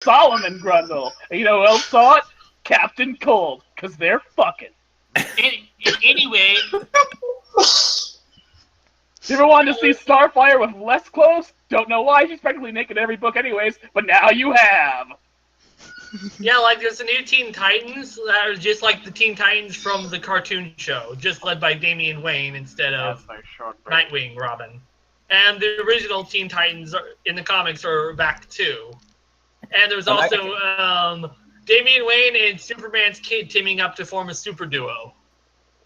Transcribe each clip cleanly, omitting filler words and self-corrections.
Solomon Grundle. And you know who else saw it? Captain Cold, because they're fucking. Anyway... You ever wanted to see Starfire with less clothes? Don't know why, she's practically naked in every book anyways, but now you have. Yeah, like there's the new Teen Titans that are just like the Teen Titans from the cartoon show, just led by Damian Wayne instead of Nightwing Robin. And the original Teen Titans in the comics are back too. And there's also Damian Wayne and Superman's kid teaming up to form a super duo.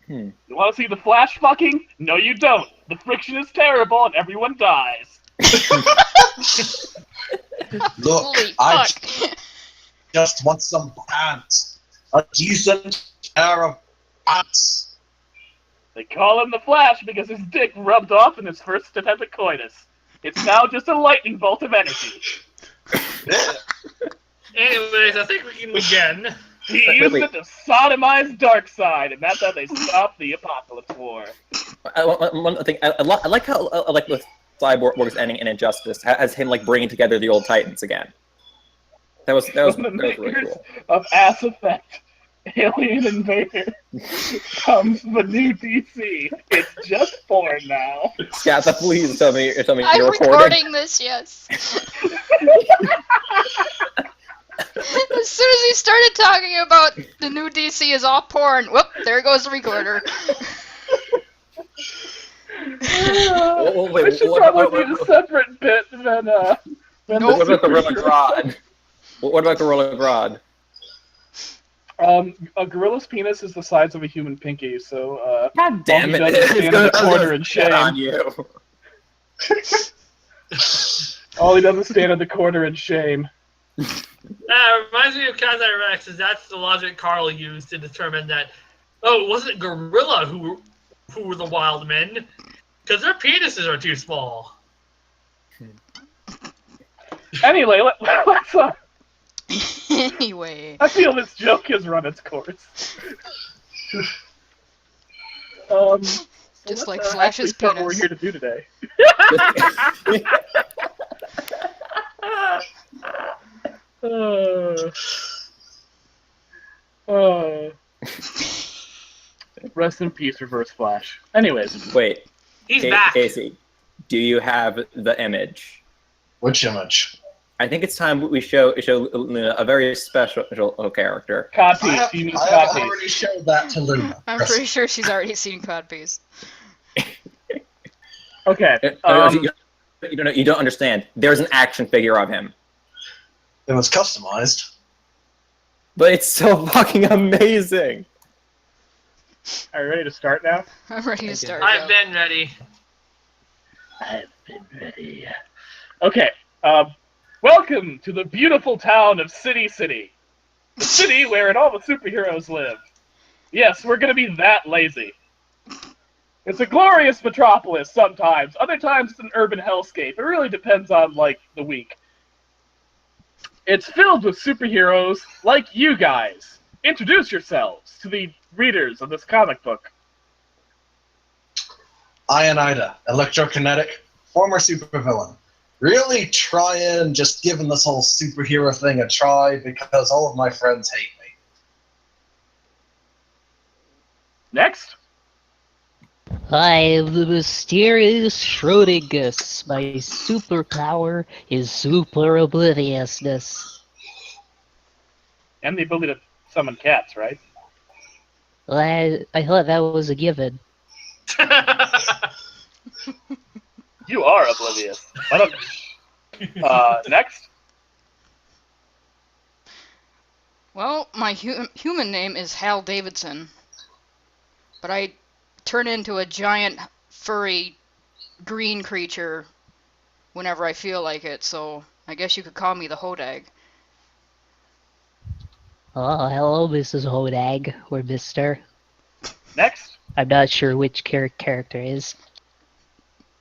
You want to see the Flash fucking? No, you don't. The friction is terrible and everyone dies. Look, I just want some pants. A decent pair of pants. They call him the Flash because his dick rubbed off in his first attempt at coitus. It's now just a lightning bolt of energy. Anyways, I think we can begin. He used it to sodomize Darkseid, and that's how they stopped the Apocalypse War. One thing, I like how with Cyborg's ending in Injustice has him like bringing together the old Titans again. That was really cool. Of Ass Effect, Alien Invader, comes the new DC. It's just porn now. Scatha, please tell me you're I'm recording this, yes. As soon as he started talking about the new DC is all porn, whoop, there goes the recorder. We should probably do a separate bit than What about the Gorilla Grodd? What about Gorilla Grodd? A gorilla's penis is the size of a human pinky, so God damn it! Stand in the corner in shame. On you. All he does is stand in the corner in shame. Reminds me of Kazai Rex, as that's the logic Carl used to determine that, it wasn't Gorilla who were the wild men, because their penises are too small. Anyway, let's Anyway. I feel this joke has run its course. Just like Flash's penis. What we're here to do today. Rest in peace, Reverse Flash. Anyways. Wait. He's back. Casey, do you have the image? Which image? I think it's time we show Luna a very special character. Codpiece. I have already showed that to Luna. I'm pretty sure she's already seen Codpiece. Okay. You don't understand. There's an action figure of him. It was customized. But it's so fucking amazing. Are you ready to start now? I'm ready to start. I've been ready. I've been ready. Okay. Welcome to the beautiful town of City City. The city where all the superheroes live. Yes, we're gonna be that lazy. It's a glorious metropolis sometimes. Other times it's an urban hellscape. It really depends on, the week. It's filled with superheroes like you guys. Introduce yourselves to the readers of this comic book. Ionida, electrokinetic, former supervillain. Really trying just giving this whole superhero thing a try because all of my friends hate me. Next. I am the mysterious Schrödingus. My superpower is super obliviousness. And the ability to summon cats, right? I thought that was a given. You are oblivious. Next. Well, my human name is Hal Davidson. But I turn into a giant, furry, green creature whenever I feel like it, so I guess you could call me the Hodag. Oh, hello, Mrs. Hodag, or Mr. Next. I'm not sure which character is.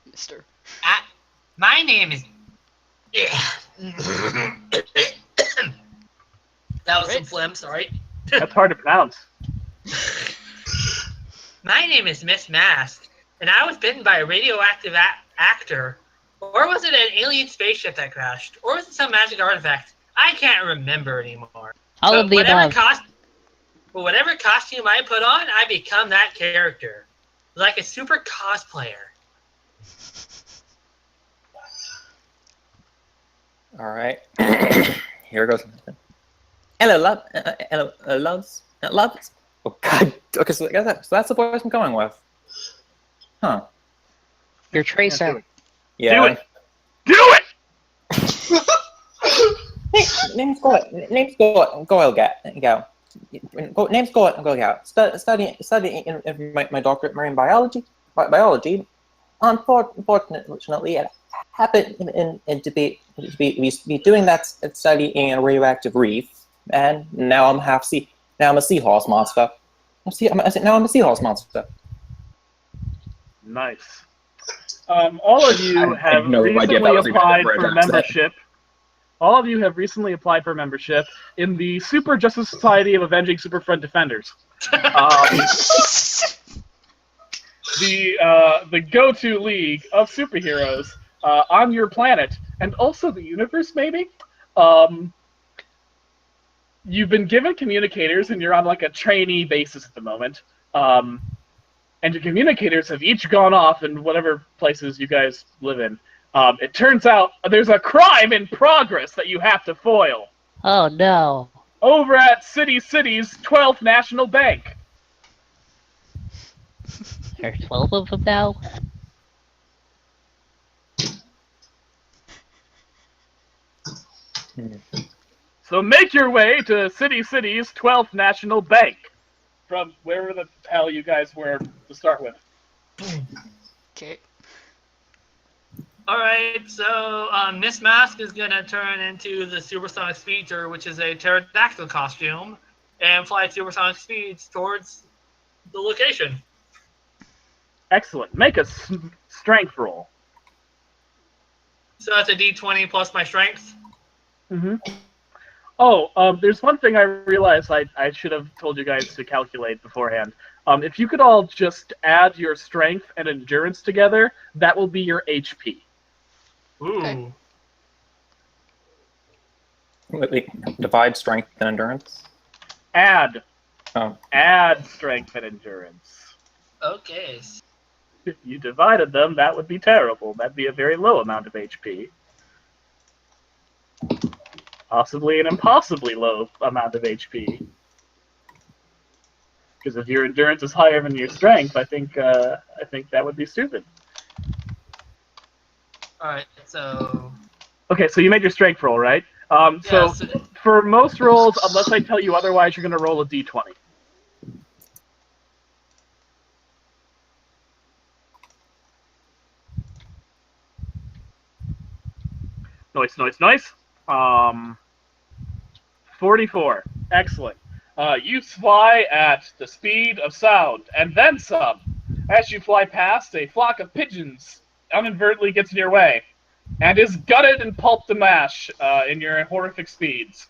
Mr. My name is... That was some phlegm, sorry. That's hard to pronounce. My name is Miss Mask, and I was bitten by a radioactive actor. Or was it an alien spaceship that crashed? Or was it some magic artifact? I can't remember anymore. All of the above. Whatever costume I put on, I become that character. Like a super cosplayer. Alright. Here goes. Hello, loves. Loves? Oh, God. Okay, so that's the voice I'm going with. Huh. Your Tracer. Yeah. Do it! Do it! Name's Goyle. Go. Name's Goyle. Studying in my doctorate in marine biology. Unfortunately, it happened to be doing that study in a radioactive reef, and now I'm a seahorse monster. Now I'm a seahorse monster. Nice. All of you have recently applied for membership. All of you have recently applied for membership in the Super Justice Society of Avenging Superfront Defenders. The go-to league of superheroes on your planet, and also the universe, maybe? You've been given communicators, and you're on like a trainee basis at the moment. And your communicators have each gone off in whatever places you guys live in. It turns out there's a crime in progress that you have to foil. Oh no. Over at City's 12th National Bank. There's 12 of them now? So make your way to City's 12th National Bank. From wherever the hell you guys were to start with. Okay. Alright, so Miss Mask is going to turn into the Supersonic Speedster, which is a pterodactyl costume, and fly supersonic speeds towards the location. Excellent. Make a strength roll. So that's a d20 plus my strength? Mm-hmm. Oh, there's one thing I realized I should have told you guys to calculate beforehand. If you could all just add your strength and endurance together, that will be your HP. Ooh. Okay. Wait, divide strength and endurance? Add. Oh. Add strength and endurance. Okay. If you divided them, that would be terrible. That'd be a very low amount of HP. Possibly an impossibly low amount of HP. Because if your endurance is higher than your strength, I think that would be stupid. Alright, so... Okay, so you made your strength roll, right? So for most rolls, unless I tell you otherwise, you're going to roll a d20. Nice. 44. Excellent. You fly at the speed of sound, and then some. As you fly past, a flock of pigeons inadvertently gets in your way, and is gutted and pulped to mash in your horrific speeds.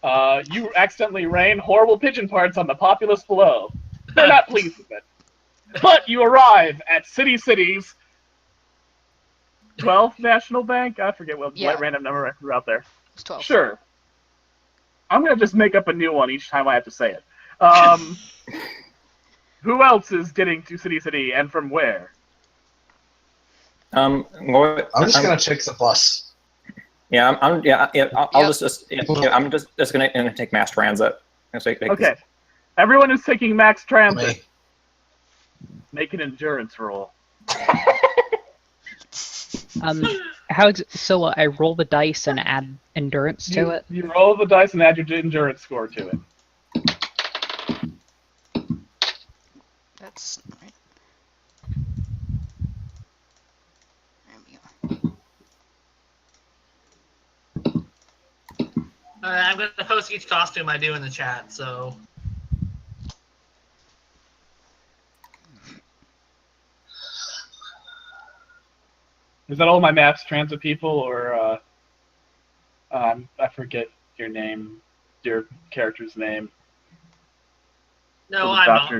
You accidentally rain horrible pigeon parts on the populace below. They're not pleased with it. But you arrive at City's 12th National Bank? I forget what random number I threw out there. It's 12. Sure. I'm going to just make up a new one each time I have to say it. Who else is getting to City and from where? I'm just going to check the bus. Yeah, I'm just gonna take mass transit. Okay. Everyone is taking max transit. Make an endurance roll. So I roll the dice and add endurance to it? You roll the dice and add your endurance score to it. That's right. I'm going to post each costume I do in the chat, so... Is that all my mass transit people, or I forget your name, your character's name? No, I'm not.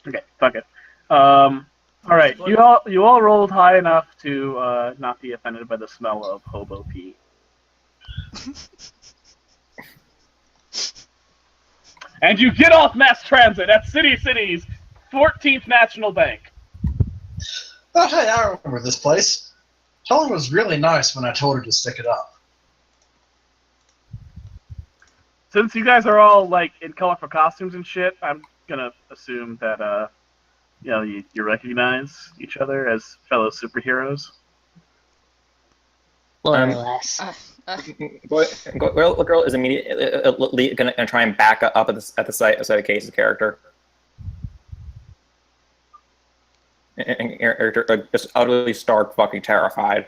Okay, fuck it. All right, you all rolled high enough to not be offended by the smell of hobo pee. And you get off mass transit at City City's 14th National Bank. Oh, hey, I remember this place. Helen was really nice when I told her to stick it up. Since you guys are all like in colorful costumes and shit, I'm gonna assume that you recognize each other as fellow superheroes. More or less. Girl is immediately gonna try and back up at the sight of Case's character. And just utterly stark, fucking terrified.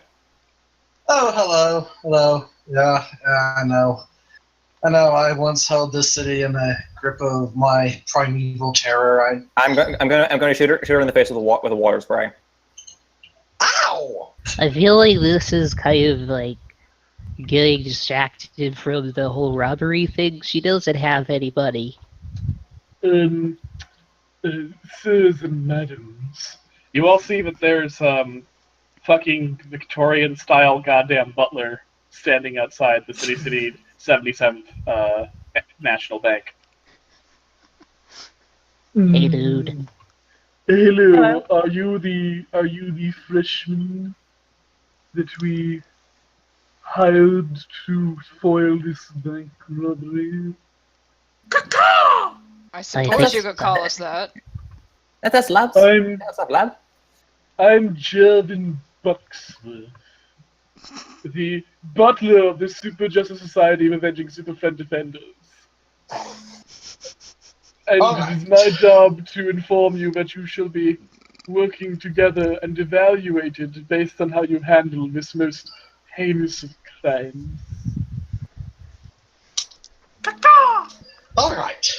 Oh, hello. Yeah, I know. I once held this city in the grip of my primeval terror. I'm gonna shoot her in the face with a water spray. Ow! I feel like this is kind of like getting distracted from the whole robbery thing. She doesn't have anybody. Sirs and madams. You all see that there's fucking Victorian-style goddamn butler standing outside the City 77th National Bank. Hey, dude. Hello. Are you the freshman that we hired to foil this bank robbery? I suppose you could call us that. That's lads. What's up, lad? I'm Jervin Bucksworth, the butler of the Super Justice Society of Avenging Super Friend Defenders. And it is my job to inform you that you shall be working together and evaluated based on how you handle this most heinous of crimes. Alright.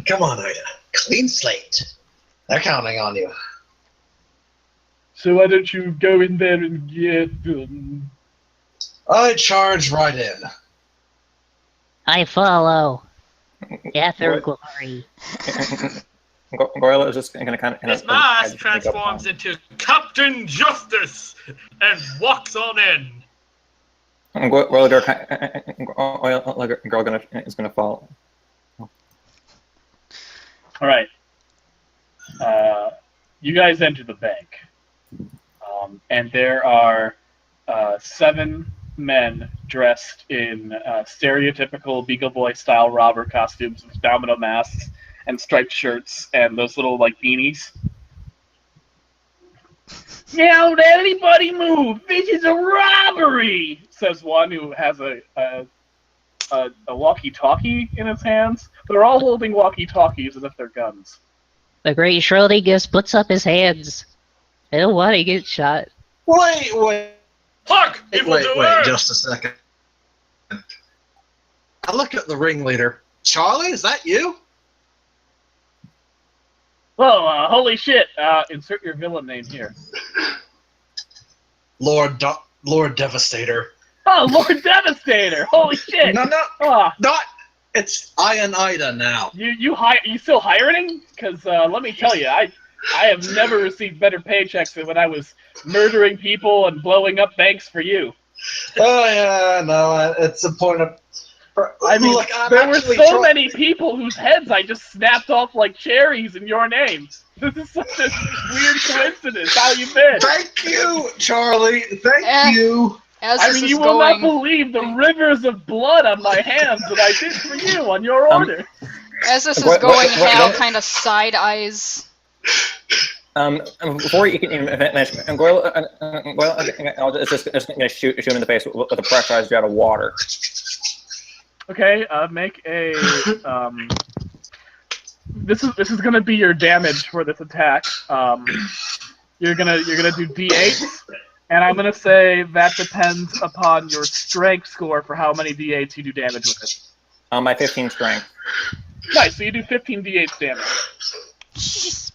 Come on, Ida. Clean slate. They're counting on you. So why don't you go in there and get them? I charge right in. I follow. Death or glory. Gorilla is just gonna kind of. His mask transforms into Captain Justice and walks on in. Girl is gonna fall. All right. You guys enter the bank, and there are 7 men dressed in stereotypical Beagle Boy style robber costumes with domino masks and striped shirts and those little like beanies. Now, anybody move! This is a robbery! Says one who has a walkie-talkie in his hands. They're all holding walkie-talkies as if they're guns. The Great Shirley just puts up his hands. I don't want to get shot. Wait. Fuck! Wait, just a second. I look at the ringleader. Charlie, is that you? Whoa, holy shit. Insert your villain name here. Lord Devastator. Oh, Lord Devastator! Holy shit! No, Oh. not. It's Ida now. You still hiring? Because let me tell you, I have never received better paychecks than when I was murdering people and blowing up banks for you. Oh yeah, no, it's a point of. I mean, look, there were so many people whose heads I just snapped off like cherries in your name. This is such a weird coincidence. How you been? Thank you, Charlie. Thank you. You will not believe the rivers of blood on my hands that I did for you on your order. As this is going, Hal kind of side eyes. Before you can even finish, Goyle is just going to shoot him in the face with a pressurized jet of water. Okay, make a. This is gonna be your damage for this attack. You're gonna do D8, and I'm gonna say that depends upon your strength score for how many D8s you do damage with it. My 15 strength. Nice. So you do 15 D8s damage. Jeez.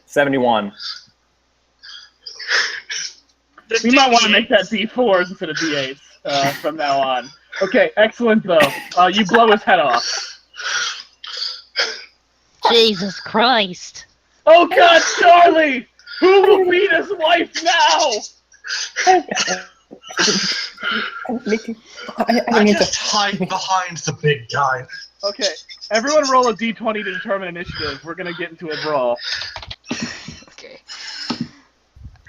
71. We might want to make that D4s instead of D8s from now on. Okay, excellent though. You blow his head off. Jesus Christ! Oh God, Charlie! Who will be his wife now? I just hide behind the big guy. Okay, everyone roll a d20 to determine initiative. We're gonna get into a brawl. Okay.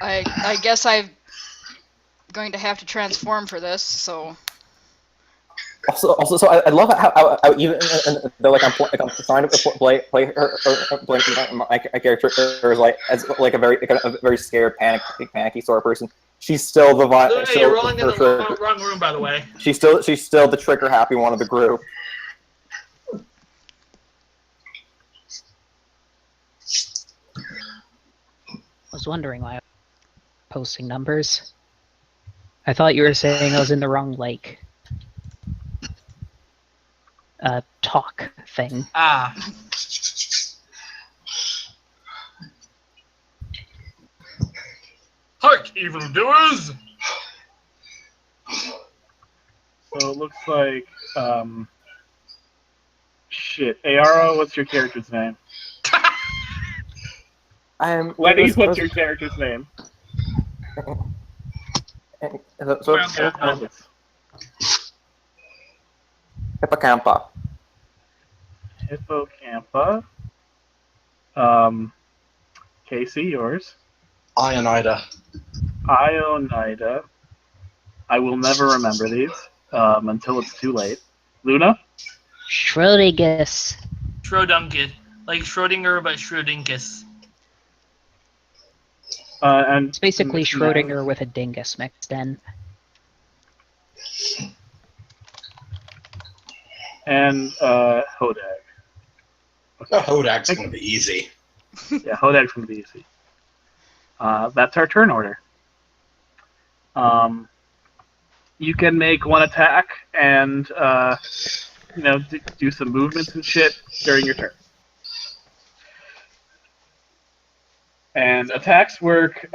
I guess I'm going to have to transform for this, so... Also, so I love how even though like I'm trying to play my character is like as like a very scared, panicky sort of person. She's still the Luna, you're rolling in the wrong room, by the way. She's still the trigger happy one of the group. I was wondering why I was posting numbers. I thought you were saying I was in the wrong, like, talk thing. Ah. Hark, evildoers! So it looks like, shit. Aara, what's your character's name? Lenny, what's your character's name? Hippocampa. Hippocampa. Casey, yours. Ionida. Ionida. I will never remember these until it's too late. Luna? Schrodingus. Schrodungus. Like Schrodinger, but Schrodingus. And It's basically Schrodinger with a dingus mixed in. And Hodag. Oh, Hodag's going to be easy. Yeah, Hodag's going to be easy. That's our turn order. You can make one attack and do some movements and shit during your turn. And attacks work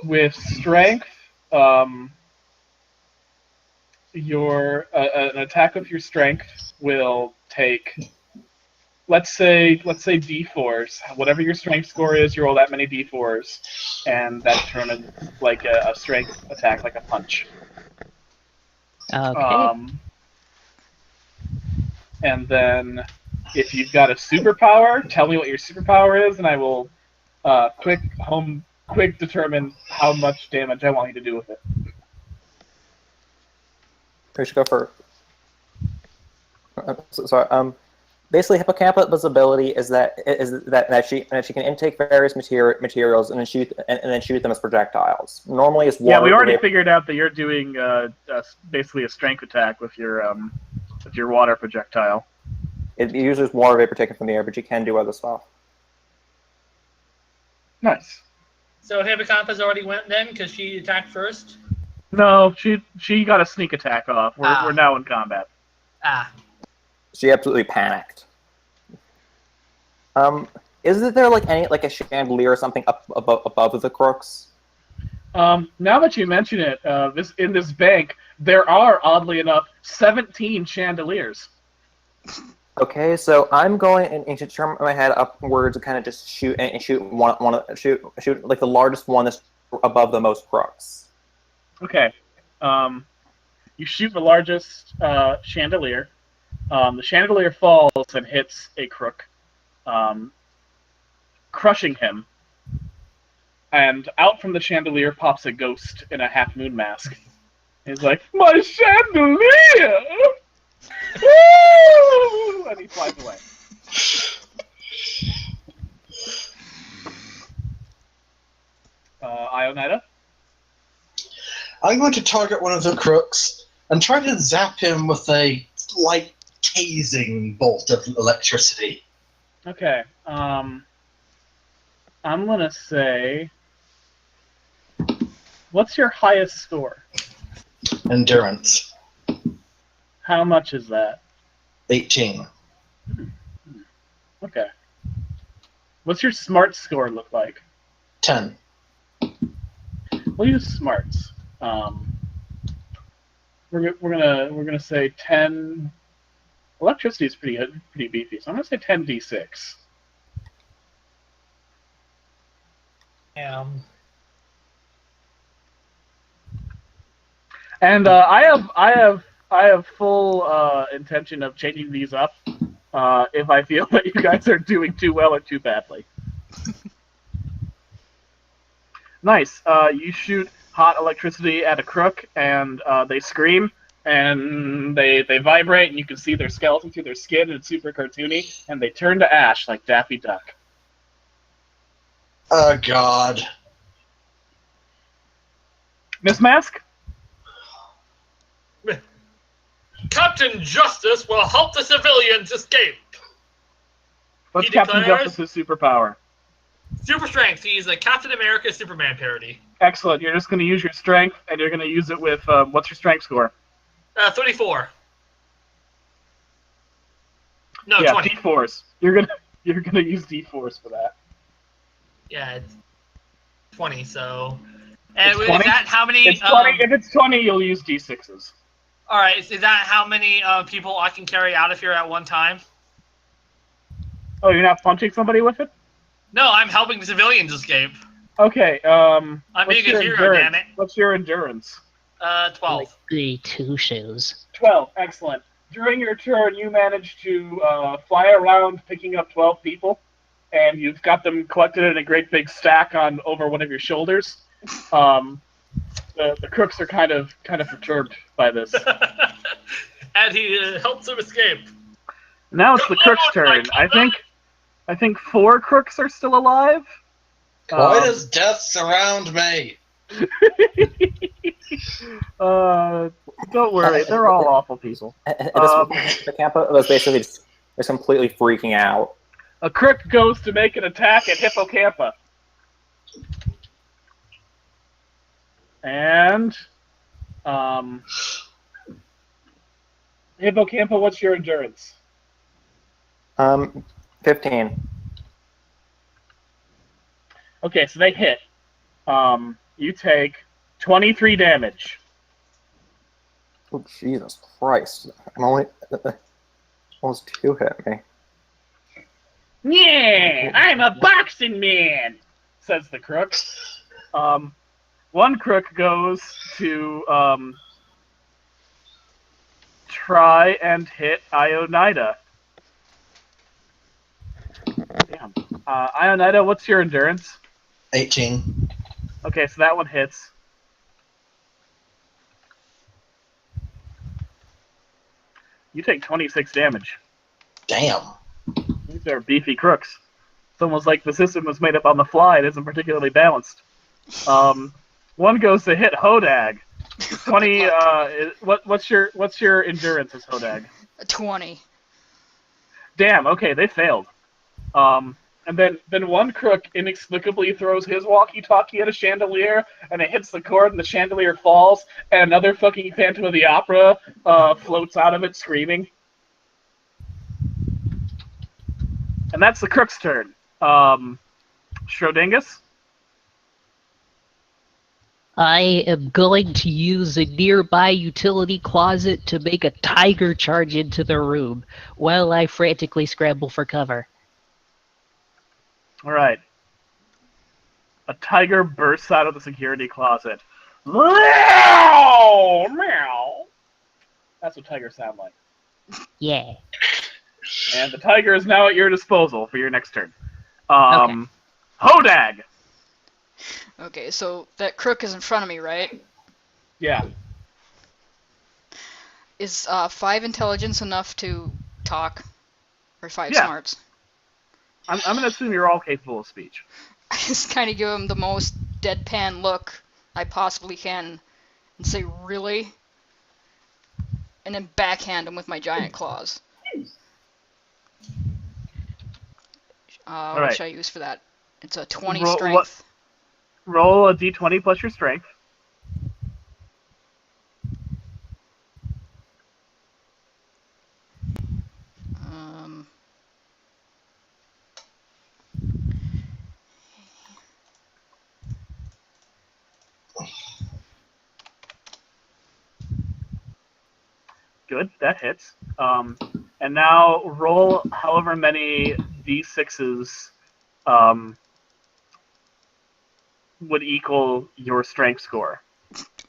with strength. An attack with your strength will take, let's say d4s. Whatever your strength score is, you roll that many d4s, and that determines like a strength attack, like a punch. Okay. And then, if you've got a superpower, tell me what your superpower is, and I will quick determine how much damage I want you to do with it. Who should go first? Sorry. Basically, Hippocampa's ability is that she can intake various materials and then shoot them as projectiles. Normally, it's water. Yeah, we already figured out that you're doing basically a strength attack with your water projectile. It uses water vapor taken from the air, but you can do other stuff. Nice. So Hippocampus already went then, because she attacked first? No, she got a sneak attack off. We're now in combat. Ah. She absolutely panicked. Isn't there like a chandelier or something up above the crooks? Now that you mention it, in this bank there are, oddly enough, 17 chandeliers. Okay, so I'm going and turn my head upwards and kind of just shoot like the largest one that's above the most crooks. Okay. You shoot the largest chandelier. The chandelier falls and hits a crook, crushing him. And out from the chandelier pops a ghost in a half-moon mask. He's like, "My chandelier!" Woo! And he flies away. Ionida? I'm going to target one of the crooks and try to zap him with a light tasing bolt of electricity. Okay. I'm gonna say, what's your highest score? Endurance. How much is that? 18. Okay. What's your smart score look like? 10. We'll use smarts. We're gonna say 10 Electricity is pretty beefy, so I'm gonna say 10d6. And I have full intention of changing these up if I feel that you guys are doing too well or too badly. Nice. You shoot hot electricity at a crook, and they scream, and they vibrate, and you can see their skeleton through their skin, and it's super cartoony, and they turn to ash like Daffy Duck. Oh, God. Miss Mask? Captain Justice will help the civilians escape. What's He Captain declares- Justice's superpower? Super strength. He's a Captain America Superman parody. Excellent. You're just going to use your strength, and you're going to use it with, what's your strength score? 34. No, Yeah, 20. D4s. You're gonna use D4s for that. Yeah, it's 20, so... And It's is 20? that how many... It's 20. If it's 20, you'll use D6s. Alright, is that how many people I can carry out if you're at one time? Oh, you're not punching somebody with it? No, I'm helping the civilians escape. Okay, I'm what's being your a hero, endurance? damn it. What's your endurance? 12. Like goody two shoes. 12. Excellent. During your turn, you manage to fly around picking up 12 people, and you've got them collected in a great big stack on over one of your shoulders. The crooks are kind of perturbed by this. And he helps them escape. Now it's the crooks' turn. I think 4 crooks are still alive. Why does death surround me? Don't worry, they're all awful people. The Campo was basically just completely freaking out. A crook goes to make an attack at Hippocampa. And, Hippocampa, what's your endurance? 15. Okay, so they hit. You take 23 damage. Oh, Jesus Christ. I'm only... Almost 2 hit me. Yeah, I'm a boxing man, says the crook. One crook goes to try and hit Ionida. Damn. Ionida, what's your endurance? 18. Okay, so that one hits. You take 26 damage. Damn. These are beefy crooks. It's almost like the system was made up on the fly. It isn't particularly balanced. One goes to hit Hodag. 20. What's your endurance as Hodag? 20. Damn. Okay, they failed. And then one crook inexplicably throws his walkie-talkie at a chandelier, and it hits the cord, and the chandelier falls, and another fucking Phantom of the Opera floats out of it screaming. And that's the crook's turn. Schrodingus? I am going to use a nearby utility closet to make a tiger charge into the room while I frantically scramble for cover. Alright. A tiger bursts out of the security closet. Meow! Meow! That's what tigers sound like. Yeah. And the tiger is now at your disposal for your next turn. Okay. Hodag! Okay, so that crook is in front of me, right? Yeah. Is 5 intelligence enough to talk? Or 5 Yeah. smarts? I'm going to assume you're all capable of speech. I just kind of give him the most deadpan look I possibly can and say, really? And then backhand him with my giant claws. What right. should I use for that? It's a 20 Roll- strength. Roll a d20 plus your strength. Good, that hits. And now roll however many d6s would equal your strength score.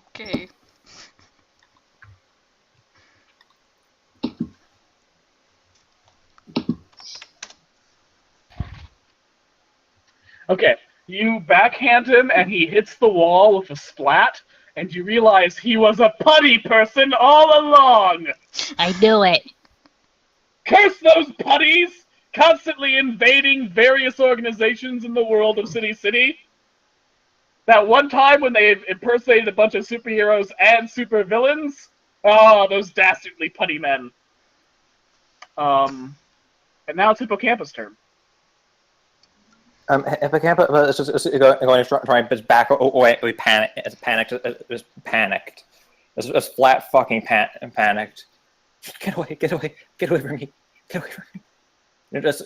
Okay. Okay, you backhand him and he hits the wall with a splat, and you realize he was a putty person all along! I knew it. Curse those putties! Constantly invading various organizations in the world of City City. That one time when they impersonated a bunch of superheroes and supervillains. Oh, those dastardly putty men. And now it's Hippocampus' turn. Hippocampus is just going to try and just back away. It's panicked. It's panicked. It's flat fucking panicked. Get away from me. Get away from me. Just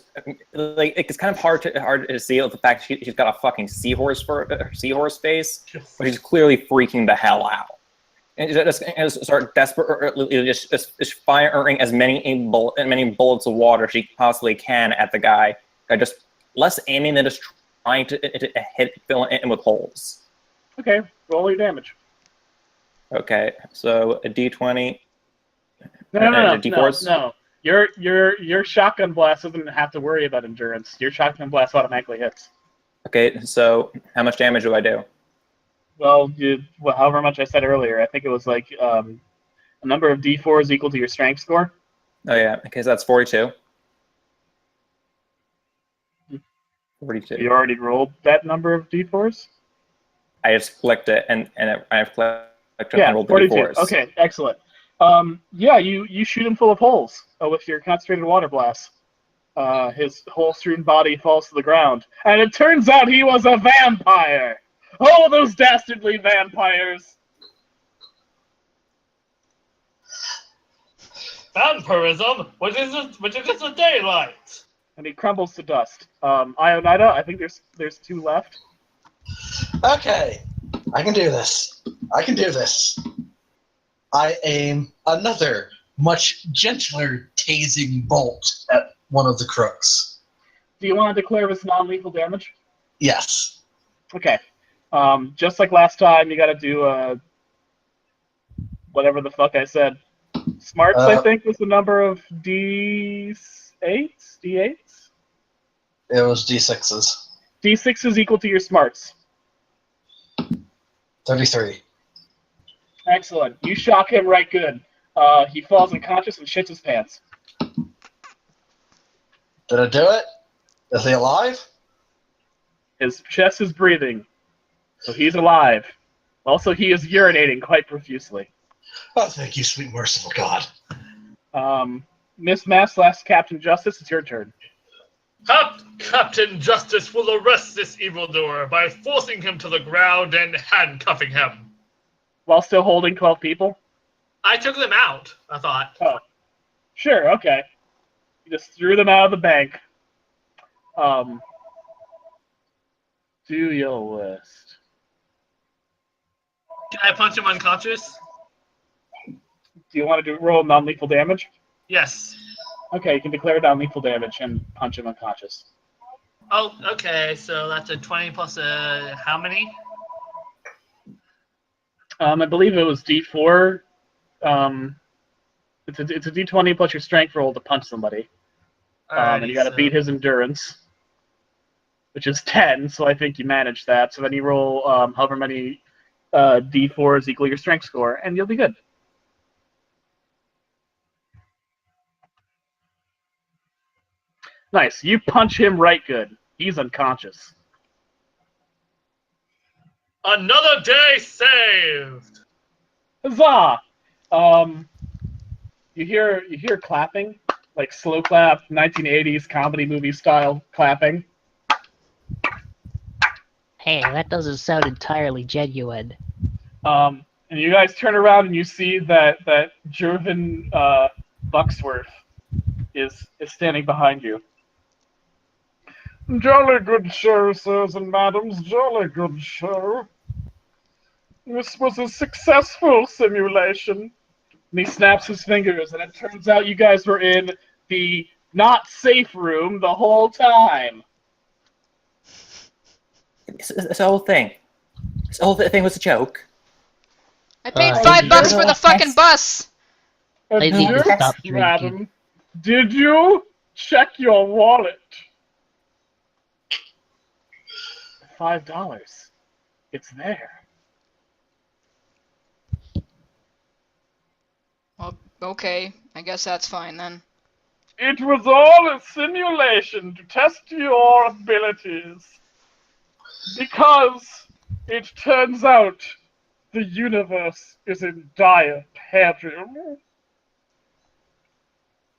like it's kind of hard to see the fact she's got a fucking seahorse face, but she's clearly freaking the hell out. And just start desperately just firing as many bullets of water she possibly can at the guy. Just less aiming than just trying to fill in with holes. Okay, roll your damage. Okay, so a d20. No, d4s? no. Your shotgun blast doesn't have to worry about endurance. Your shotgun blast automatically hits. Okay, so how much damage do I do? Well, however much I said earlier, I think it was like a number of d4s equal to your strength score. Oh yeah, okay, so that's 42. 42. You already rolled that number of d4s? I just clicked it, and I've clicked it Yeah, and rolled the 42. d4s. Okay, excellent. Yeah, you shoot him full of holes with your concentrated water blast. His hole-strewn body falls to the ground, and it turns out he was a vampire! Oh, those dastardly vampires! Vampirism? Which is just a daylight. And he crumbles to dust. Ionida, I think there's two left. Okay, I can do this. I aim another, much gentler tasing bolt at one of the crooks. Do you want to declare this non-lethal damage? Yes. Okay. Just like last time, you gotta do whatever the fuck I said. Smarts, I think, was the number of D8s? D8s? It was D6s. D6 is equal to your smarts. 33. Excellent. You shock him right good. He falls unconscious and shits his pants. Did I do it? Is he alive? His chest is breathing, so he's alive. Also, he is urinating quite profusely. Oh, thank you, sweet merciful God. Miss Mass, last Captain Justice, it's your turn. Captain Justice will arrest this evildoer by forcing him to the ground and handcuffing him. While still holding 12 people? I took them out, I thought. Oh. Sure, okay. You just threw them out of the bank. Do your list. Can I punch him unconscious? Do you want to roll non-lethal damage? Yes. Okay, you can declare non-lethal damage and punch him unconscious. Oh, okay, so that's a 20 plus how many? I believe it was D4. It's a D20 plus your strength roll to punch somebody. And you got to beat his endurance, which is 10. So I think you managed that. So then you roll however many D4s equal your strength score, and you'll be good. Nice. You punch him right good. He's unconscious. Another day saved. Huzzah! You hear clapping, like slow clap, 1980s comedy movie style clapping. Hey, that doesn't sound entirely genuine. And you guys turn around and you see that Jervin Bucksworth is standing behind you. Jolly good show, sirs and madams, jolly good show. This was a successful simulation. And he snaps his fingers, and it turns out you guys were in the not safe room the whole time. This whole thing. This whole thing was a joke. I paid I $5 for the need- fucking bus. I need to Yes, stop drinking. madam. Did you check your wallet? $5. It's there. Well, okay. I guess that's fine then. It was all a simulation to test your abilities. Because it turns out the universe is in dire peril.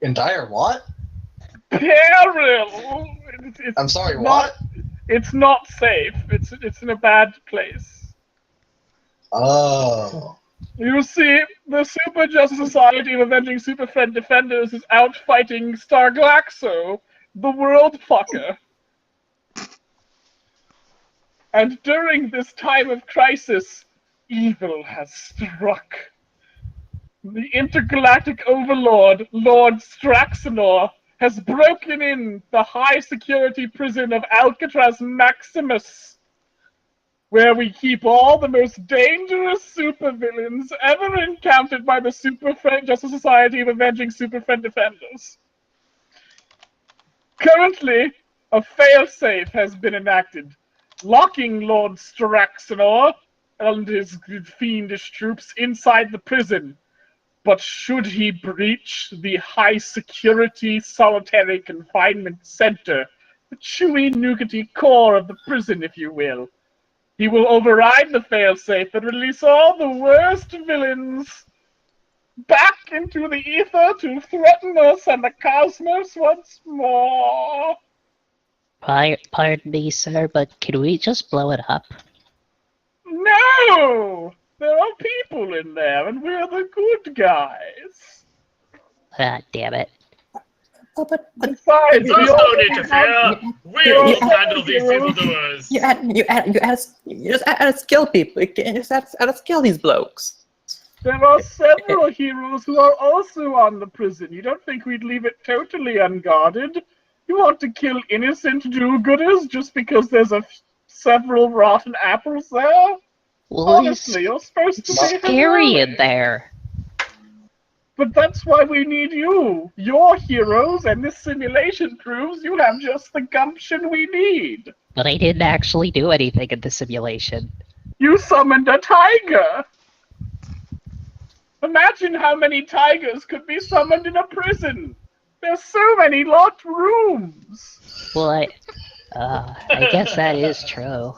In dire what? Peril! It's I'm sorry, not, what? It's not safe. It's in a bad place. Oh. You see, the Super Justice Society of Avenging Super Friend Defenders is out fighting Starglaxo, the world fucker. And during this time of crisis, evil has struck. The intergalactic overlord, Lord Straxenor, has broken in the high-security prison of Alcatraz Maximus, where we keep all the most dangerous supervillains ever encountered by the Super Friend Justice Society of Avenging Super Friend Defenders. Currently, a failsafe has been enacted, locking Lord Straxenor and his fiendish troops inside the prison. But should he breach the high-security solitary confinement center, the chewy, nougaty core of the prison, if you will, he will override the failsafe and release all the worst villains back into the ether to threaten us and the cosmos once more. Pardon me, sir, but can we just blow it up? No! There are people in there, and we're the good guys. Ah, damn it. But Besides, There's no need to fear. We will handle these evildoers. you just add to kill people. You just add to kill these blokes. There are several heroes who are also on the prison. You don't think we'd leave it totally unguarded? You want to kill innocent do-gooders just because there's several rotten apples there? Well, Honestly, you're supposed to it's be scary in heroic. there. But that's why we need you. You're heroes, and this simulation proves you have just the gumption we need. But I didn't actually do anything in the simulation. You summoned a tiger. Imagine how many tigers could be summoned in a prison. There's so many locked rooms. Well, I guess that is true.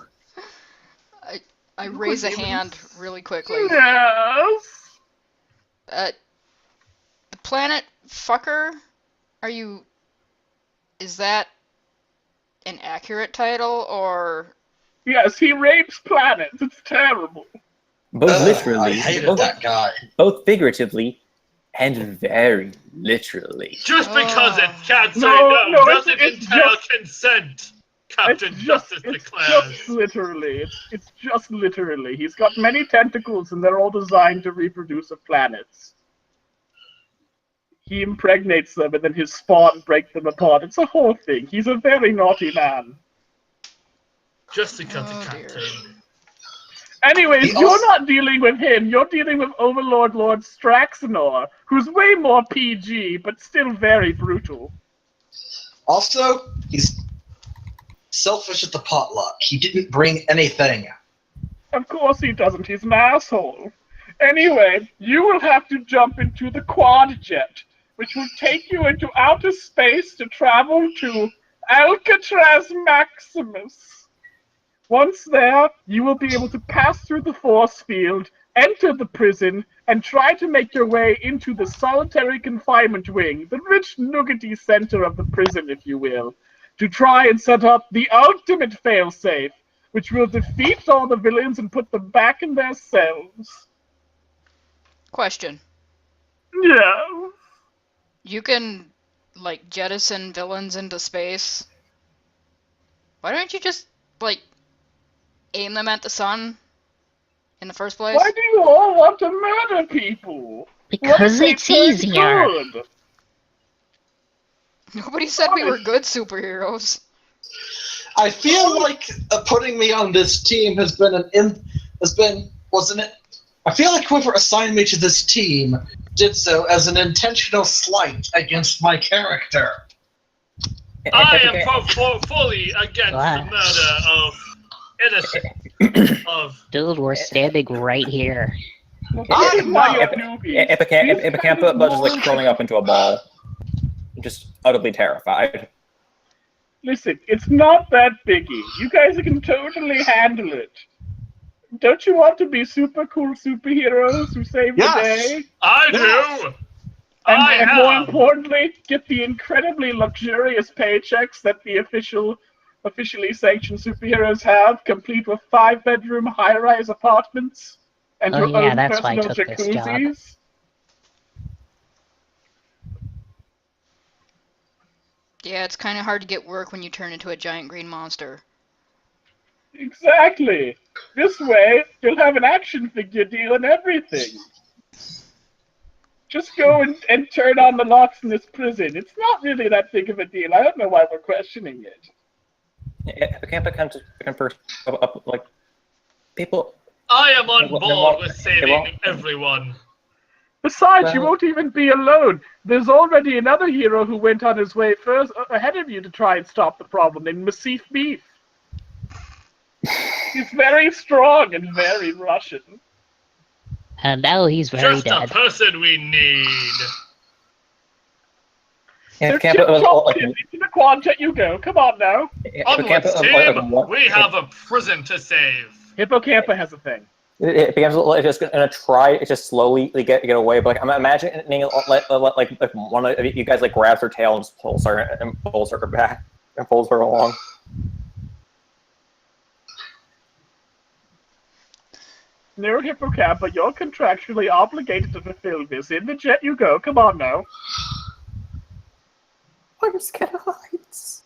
I raise a hand really quickly. Yes. The planet fucker? Is that an accurate title, or? Yes, he rapes planets. It's terrible. Both I literally, hated that guy. both figuratively, and very literally. Just because it can't say No, no, no, doesn't it's entail just- consent. Captain It's Justice it's declares. just literally. It's just literally. He's got many tentacles, and they're all designed to reproduce of planets. He impregnates them, and then his spawn break them apart. It's a whole thing. He's a very naughty man. Just because Oh, it can't dear. say. Anyways, He you're also- not dealing with him. You're dealing with Overlord Lord Straxenor, who's way more PG, but still very brutal. Also, he's selfish at the potluck. He didn't bring anything. Of course he doesn't. He's an asshole. Anyway, you will have to jump into the quad jet, which will take you into outer space to travel to Alcatraz Maximus. Once there, you will be able to pass through the force field, enter the prison, and try to make your way into the solitary confinement wing, the rich nougaty center of the prison, if you will, to try and set up the ultimate failsafe, which will defeat all the villains and put them back in their cells. Question. Yeah. You can, like, jettison villains into space. Why don't you just, like, aim them at the sun in the first place? Why do you all want to murder people? What Because if they it's turn easier. good? Nobody said we were good superheroes. I feel like putting me on this team wasn't it? I feel like whoever assigned me to this team did so as an intentional slight against my character. I am fully against the murder of innocent Dude, we're standing right here. Hippocampa just like curling up into a ball, just utterly terrified. Listen, it's not that biggie. You guys can totally handle it. Don't you want to be super cool superheroes who save the day? I do! And more importantly, get the incredibly luxurious paychecks that the officially sanctioned superheroes have, complete with 5-bedroom high-rise apartments and your own that's why I personal took this job. jacuzzis. Yeah, it's kind of hard to get work when you turn into a giant green monster. Exactly. This way, you'll have an action figure deal and everything. Just go and turn on the locks in this prison. It's not really that big of a deal. I don't know why we're questioning it. Hippocampa comes first up like people. I am on board with saving everyone. Besides, you won't even be alone. There's already another hero who went on his way first ahead of you to try and stop the problem, named Massif Beef. He's very strong and very Russian. And now he's very Just dead. the person we need. So into the Quantet you go. Come on now. Onwards, team. We have a prison to save. Hippocampa has a thing. Hippocampa just gonna try to just slowly get away, but like I'm imagining like one of you guys like grabs her tail and just pulls her back and pulls her along. No, Hippocampa, you're contractually obligated to fulfill this. In the jet you go. Come on now. I'm scared of heights.